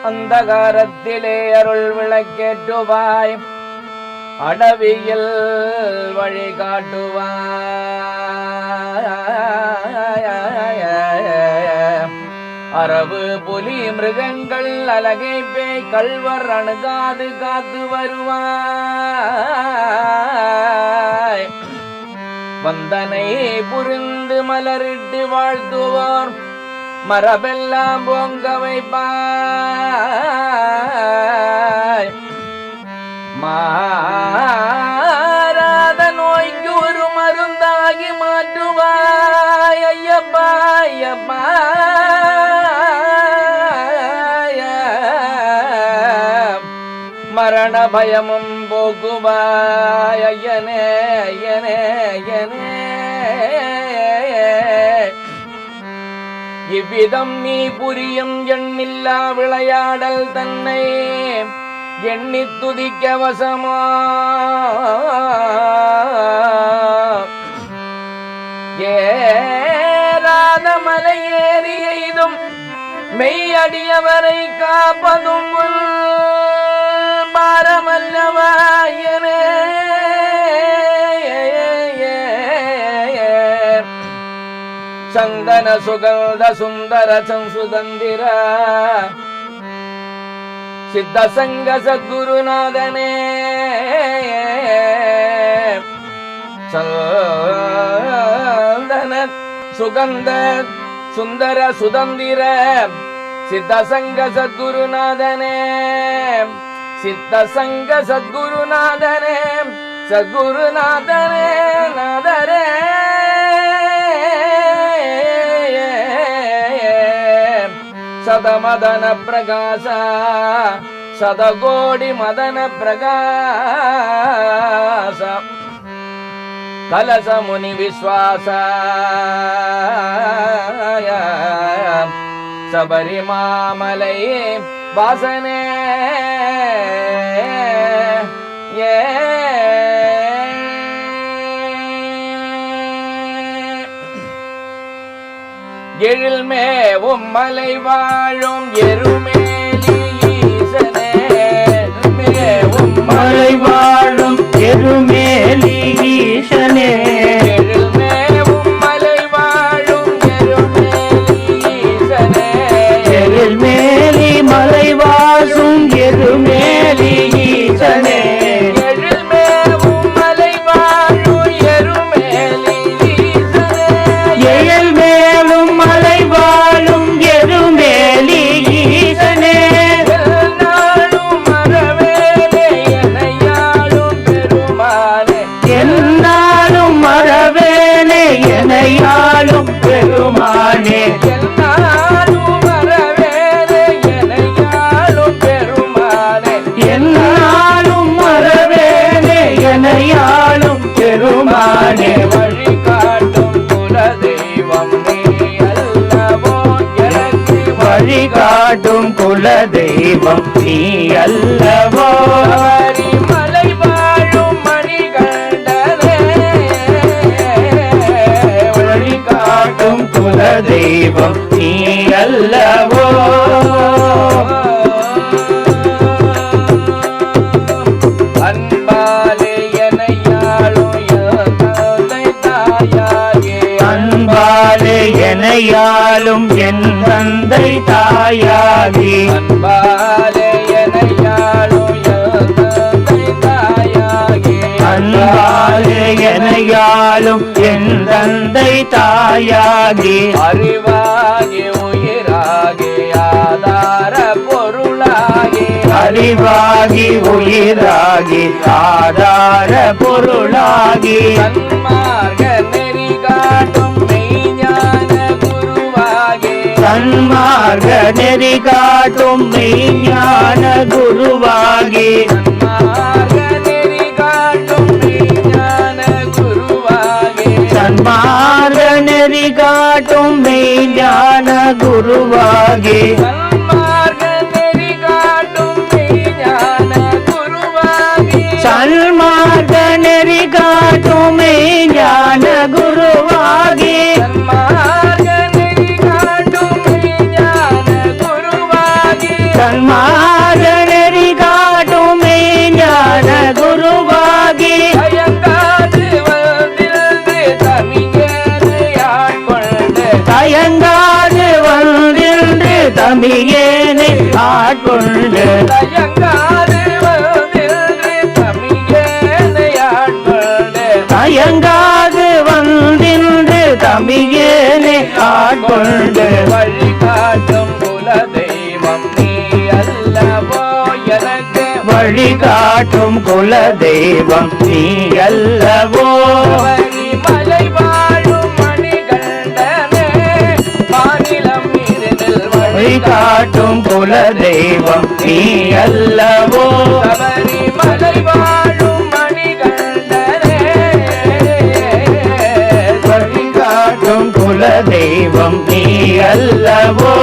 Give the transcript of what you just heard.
அந்தகாரத்திலே அருள் விளக்கேற்றுவாய், அடவியில் வழிகாட்டுவாய். அரவு புலி மிருகங்கள் அலகை பேய் கள்வர் அணுகாது காத்து வருவாய். வந்தனை புரிந்து மலரிட்டு வாழ்த்துவோர் மரபெல்லாம் பொங்க வைப்பாய். மாறாத நோய்க்கு ஒரு மருந்தாகி மாற்றுவாய். ஐயப்பா ஐயப்பா மரண பயமும் போக்குவாய். ஐயனே ஐயனே ஐயனே இவ்விதம் நீ புரியும் எண்ணில்லா விளையாடல் தன்னை எண்ணி துதிக்க வசமோ ஏறாத மலை ஏறி எய்தும் மெய்யடியவரை காப்பதும் பாரமல்லவாயனே. சந்தன சுகந்த சுந்தர சம்சுதந்திர சித்த சங்க சத்குருநாதனே. சந்தன சுகந்த சுந்தர சுதந்திர சித்த சங்க சத்குருநாதனே. சித்த சங்க சத்குருநாதனே சத்குருநாதனே நாதரே. சதமதன பிரகாச சதகோடி மதன பிரகாச கலச முனி விஸ்வாச சபரிமாமலை வாசனே. எழில்மேவும் மலை வாழும் எருமேலி ஈசனே. மேவும் மலை வாழும் எருமேலி ஈசனே. எழில்மேவும் மலை வாழும் எருமேலி ஈசனே. எழில்மேலி மலை வாழும் எருமேலி ஈசனே. எழில்மேவும் மலை வாழும் எருமேலி ஈசனே. எழில்மேலும் மலை வாழும் எருமேலி ஈசனே. எந்நாளும் மறவேலே எனையாளும் பெருமானே. எந்நாளும் மறவேலே எனையாளும் பெருமானே. எந்நாளும் மறவேலே எனையாளும் பெருமானே. எந்நாளும் மறவேலே எனையாளும் பெருமானே. வழிகாட்டும் குலதெய்வம் நீ அல்லவோ எனக்கு. வழிகாட்டும் குலதெய்வம் நீ அல்லவோ. மலை வாழும் மணிகண்டனே. வழிகாட்டும் குலதெய்வம் நீ அல்லவோ. அன்பாலே எனையாளும் தந்தை தாயாகே. அன்பாலே எனையாளும் என் தந்தை தாயாகி. அன்பாலே எனையாளும் தந்தை தாயாகே. அன்பாலே எனையாளும் என் தந்தை தாயாகி. அறிவாகி உயிராகி ஆதார பொருளாகி. அறிவாகி உயிராகி ஆதார பொருளாகி. சன்மார்க்க நெறி காட்டும் மெய்ஞான குருவாகி. சன்மார்க்க நெறி காட்டும் மெய்ஞான குருவாகி. சன்மார்க்க நெறி காட்டும் மெய்ஞான குருவாகி. சன்மார்க்க நெறி காட்டும் மெய்ஞான குருவாகி. சன்மார்க்க நெறி காட்டும் மெய்ஞான குருவாகி. சன்மார்க்க நெறி காட்டும் மெய்ஞான குருவாகி. சன்மார்க்க நெறி காட்டும் மெய்ஞான குருவாகி. தமியேனை ஆட்கொண்டு தயங்காது வந்தின்று தமியேனை ஆட்கொண்டு தயங்காது வந்தின்று தமியேனை ஆட்கொண்டு வழிகாட்டும் குலதெய்வம் நீ அல்லவோ எனக்கு வழிகாட்டும் குல தெய்வம் நீ அல்லவோ மலை வாழும் மணிகண்டனே மாநிலம் மீதில் வழிகாட்டும் குல தெய்வம் நீ அல்லவோ மலை வாழும் மணிகண்டனே வழிகாட்டும் குல தெய்வம் நீ அல்லவோ